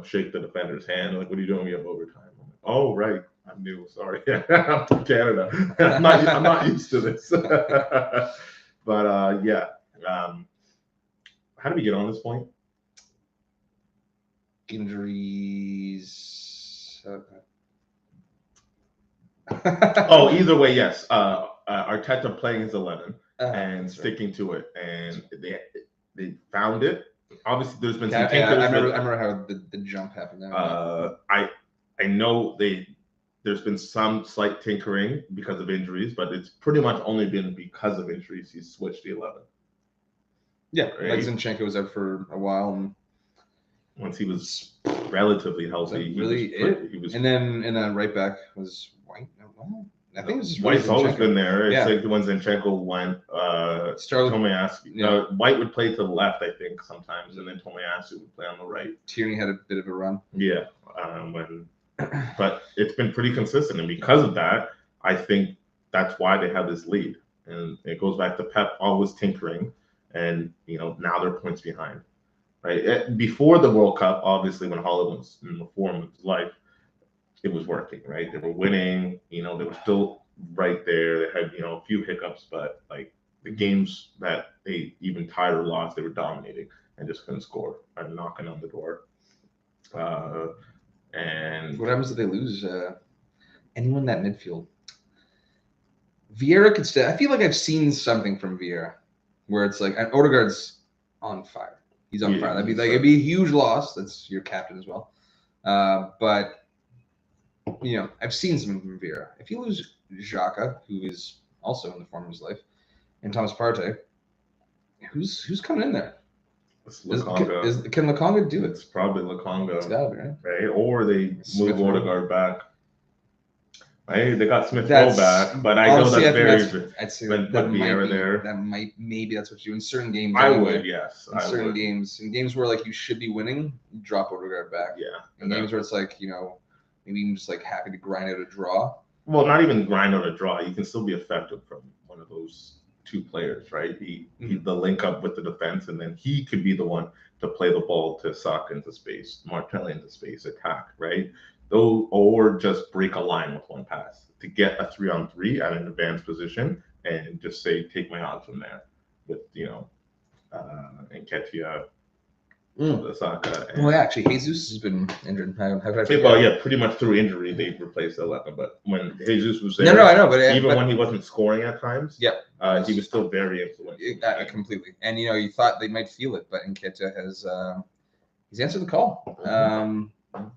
shake the defender's hand. Like, what are you doing? We have overtime. I'm like, oh right, I'm new. Sorry, I'm from Canada. I'm not used to this. But yeah, how did we get on this point? Injuries. Oh, either way, yes. Arteta playing his 11 and sticking to it, and they found it. Obviously, there's been some tinkers. I remember how the jump happened. I know there's been some slight tinkering because of injuries, but it's pretty much only been because of injuries he's switched the 11. Yeah, right? Like Zinchenko was out for a while, and once he was relatively healthy, he was. And then right back was White. I think it was just White's always been there. It's like when Zinchenko went, Tomiyasu. White would play to the left, I think, sometimes, and then Tomiyasu would play on the right. Tierney had a bit of a run. Yeah, but it's been pretty consistent, and because of that, I think that's why they have this lead. And it goes back to Pep always tinkering, and now they're points behind. Right before the World Cup, obviously, when Holland was in the form of his life, it was working. Right, they were winning. They were still right there. They had a few hiccups, but like the games that they even tied or lost, they were dominating and just couldn't score and knocking on the door. And what happens if they lose anyone in that midfield? Vieira could stay. I feel like I've seen something from Vieira where it's like Odegaard's on fire. He's on fire. It'd be a huge loss. That's your captain as well. But I've seen something from Vieira. If you lose Xhaka, who is also in the form of his life, and Thomas Partey, who's coming in there? Can Lokonga do it? It's probably Lokonga. It's gotta be, right? Or they move Odegaard back. Right? They got Smith Rowe back, but I know that's very. I'd say put Vieira there. That maybe that's what you do in certain games. I would, yes. In certain games where like you should be winning, you drop Odegaard back. Yeah. In games where it's like maybe even just like happy to grind out a draw. Well, not even grind out a draw. You can still be effective from one of those 2 players, right? He the link up with the defense, and then he could be the one to play the ball to Saka into space, Martinelli into space, attack, right? Or just break a line with one pass to get a 3-on-3 at an advanced position and just say, take my odds from there with Nketiah, Saka. Well, actually, Jesus has been injured. Pretty much through injury they've replaced 11. But when Jesus was there, I know, but when he wasn't scoring at times, he was still very influential. Completely. And you thought they might feel it, but Nketiah has he's answered the call.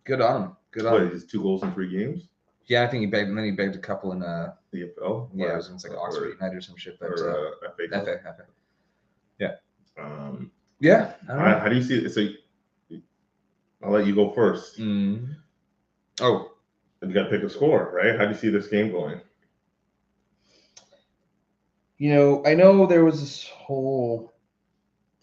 Good on him. What, his 2 goals in 3 games? Yeah, I think he begged, and then he begged a couple in the EFL. Yeah, it was like Oxford United or some shit. But FA. Yeah. Yeah, I don't know. How do you see it? So I'll let you go first. Oh, You got to pick a score, right? How do you see this game going? I know there was this whole.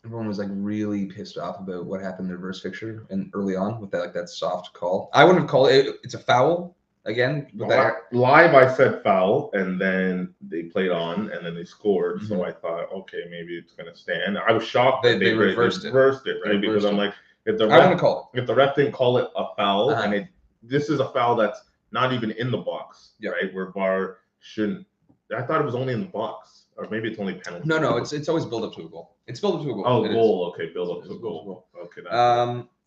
Everyone was like really pissed off about what happened in the reverse fixture and early on with that soft call. I wouldn't have called it. It's a foul again. With that. Live, I said foul, and then they played on, and then they scored. Mm-hmm. So I thought, okay, maybe it's gonna stand. I was shocked that they reversed it, right? Because I'm like, if the ref didn't call it a foul, and this is a foul that's not even in the box, right? Where VAR shouldn't. I thought it was only in the box. Or maybe it's only penalty. No, it's always build up to a goal. It's build up to a goal. Oh, goal. Okay, build up to a goal. Okay.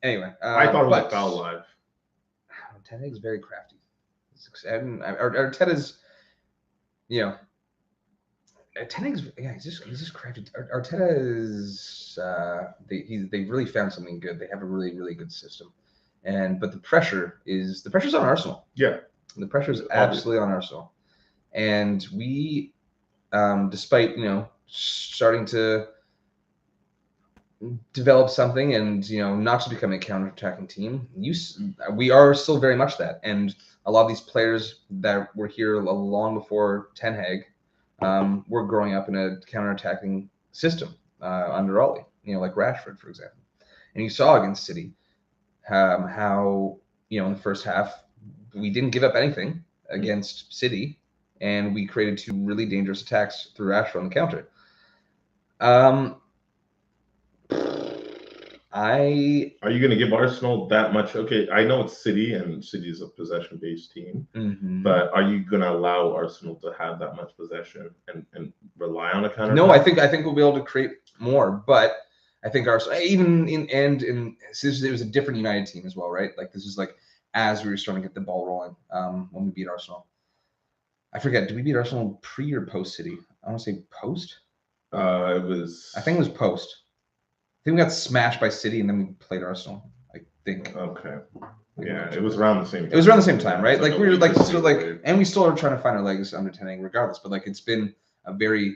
Anyway, I thought it was a foul live. Ten Hag's very crafty. Arteta's, Ten Hag's he's just crafty. Arteta is they really found something good. They have a really really good system, but the pressure's on Arsenal. Yeah, the pressure is absolutely on Arsenal, and we. Despite starting to develop something and not to become a counter-attacking team, we are still very much that. And a lot of these players that were here long before Ten Hag were growing up in a counter-attacking system under Ollie, like Rashford, for example. And you saw against City how in the first half we didn't give up anything against City. And we created 2 really dangerous attacks through Rashford on the counter. Are you going to give Arsenal that much? Okay, I know it's City, and City is a possession-based team. But are you going to allow Arsenal to have that much possession and rely on a counter? No, I think we'll be able to create more. But I think Arsenal, even it was a different United team as well, right? Like this is like as we were starting to get the ball rolling when we beat Arsenal. I forget. Did we beat Arsenal pre or post City? I want to say post. It was. I think it was post. I think we got smashed by City and then we played Arsenal. I think. Okay. Yeah, it was around the same time. It was around the same time, right? Like we were like still like, and we still are trying to find our legs under Ten Hag regardless. But like it's been a very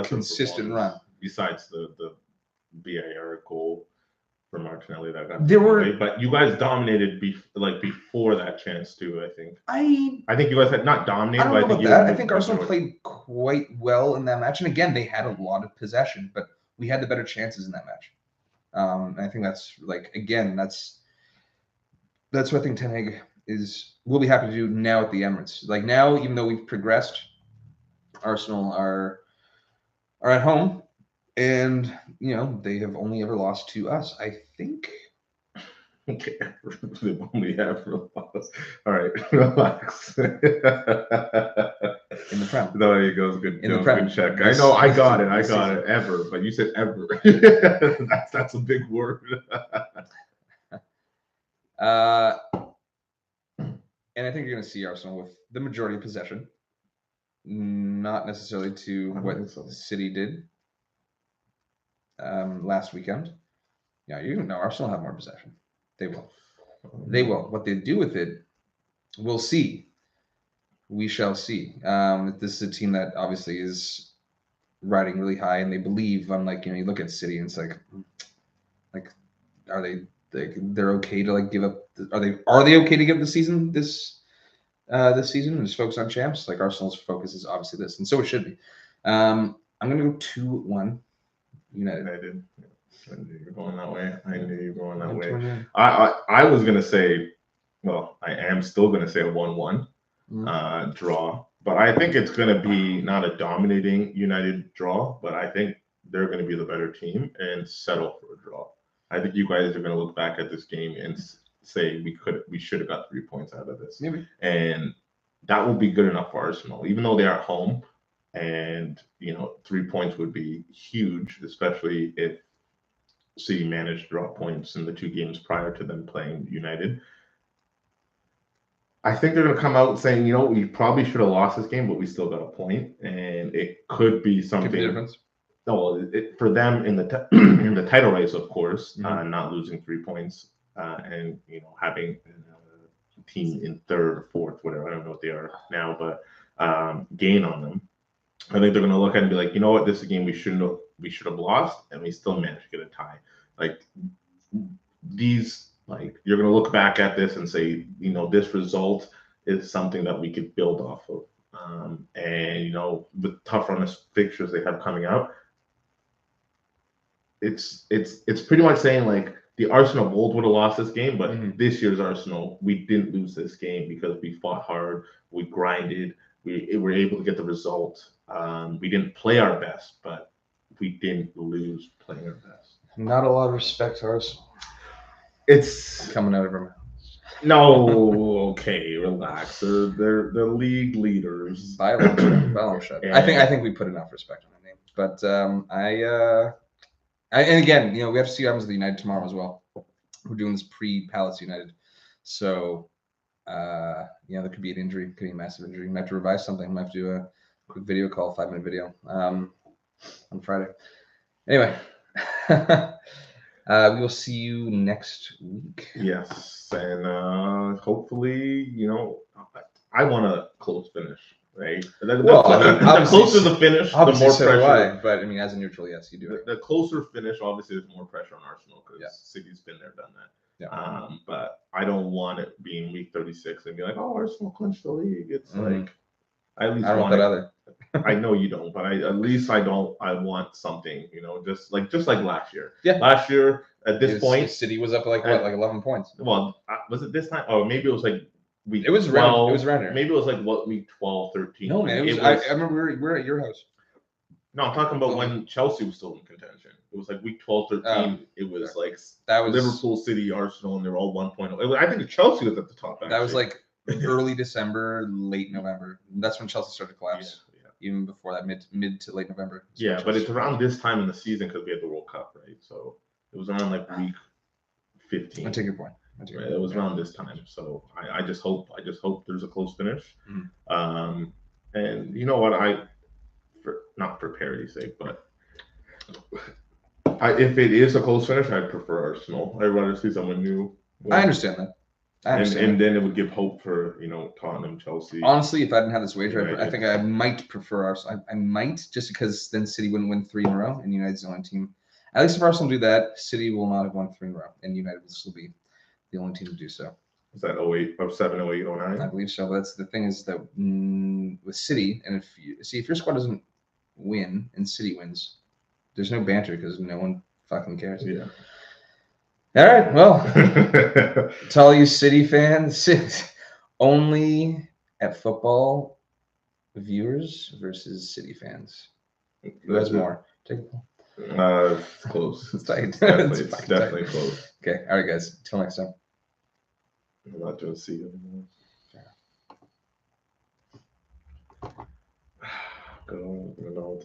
consistent run. Besides the VAR goal for Martinelli that got away. But you guys dominated before that chance too. I think. I think you guys had not dominated. I don't know about that. I think Arsenal played quite well in that match, and again, they had a lot of possession, but we had the better chances in that match. And I think that's that's what I think Ten Hag will be happy to do now at the Emirates. Like now, even though we've progressed, Arsenal are at home. And they have only ever lost to us. I think. Okay, they've only ever lost. All right, relax. In the Prem. There you go. Good. In the Prem. Good check. I know. I got it. Ever, but you said ever. That's a big word. And I think you're going to see Arsenal with the majority of possession, not necessarily to what City did. Last weekend. Yeah, Arsenal have more possession. They will. What they do with it, we'll see. We shall see. This is a team that obviously is riding really high, and they believe. Unlike you look at City, and it's like are they? They're okay to give up? Are they okay to give up the season this season and just focus on champs? Like Arsenal's focus is obviously this, and so it should be. I'm gonna go 2-1. United. I knew you were going that way. I was gonna say, well, I am still gonna say a 1-1 draw, but I think it's gonna be not a dominating United draw, but I think they're gonna be the better team and settle for a draw. I think you guys are gonna look back at this game and say we should have got 3 points out of this, maybe, and that will be good enough for Arsenal, even though they are at home. And 3 points would be huge, especially if City managed to drop points in the 2 games prior to them playing United. I think they're going to come out saying, we probably should have lost this game, but we still got a point, and it could be something. Could be difference. No, for them in the in the title race, of course, not losing 3 points, and having a team in third or fourth, whatever. I don't know what they are now, but gain on them. I think they're going to look at it and be like, you know what, this is a game we shouldn't have we should have lost, and we still managed to get a tie. Like these, like you're gonna look back at this and say, this result is something that we could build off of. And the tough run of fixtures they have coming up, it's pretty much saying like the Arsenal of old would have lost this game, but this year's Arsenal, we didn't lose this game because we fought hard, we grinded, we were able to get the result. We didn't play our best, but we didn't lose playing our best. Not a lot of respect to Arsenal. It's coming out of our mouths. No, okay, relax. They're league leaders. By a long shot. I think we put enough respect on their name. But and again, we have to see what happens with United tomorrow as well. We're doing this pre-Palace United, so there could be an injury, could be a massive injury. We might have to revise something. We might have to do a quick video call, 5-minute video on Friday. Anyway. We will see you next week. Yes, and hopefully, I want a close finish, right? The closer the finish, the more pressure. But as a neutral, yes, you do it. The closer finish, obviously, there's more pressure on Arsenal because City's been there, done that. Yeah. But I don't want it being week 36 and be like, oh, Arsenal clinched the league. It's like I at least want that either. I know you don't, but at least I don't. I want something, just like last year. Yeah. Last year at this point, City was up like 11 points. Well, was it this time? Oh, maybe it was like week. It was 12. around. It was around here. Maybe it was like week 12, 13. No, man. I remember we were at your house. No, I'm talking about when Chelsea was still in contention. It was like week 12, 13. It was like that was Liverpool, City, Arsenal, and they were all 1.0. I think Chelsea was at the top. Actually. That was like early December, late November. That's when Chelsea started to collapse. Yeah. Even before that, mid to late November. Yeah, but it's around this time in the season because we had the World Cup, right? So it was around like week 15. I take your point. Right? It was around this time. So I just hope there's a close finish. And you know what? Not for parity's sake, but if it is a close finish, I'd prefer Arsenal. I'd rather see someone new. I understand that. And then it would give hope for Tottenham, Chelsea. Honestly, if I didn't have this wager, I think I might prefer Arsenal. I might, just because then City wouldn't win 3 in a row, and United's the only team. At least if Arsenal do that, City will not have won 3 in a row, and United will still be the only team to do so. Is that 08, 07, 08, 09? I believe so. But that's the thing is that with City, and if your squad doesn't win and City wins, there's no banter because no one fucking cares. Yeah. All right, well, to all you City fans, only at football viewers versus City fans. Who has more? Take a poll. It's close. It's tight. It's definitely close. Okay, all right, guys. Till next time. I'm not doing C anymore. Go.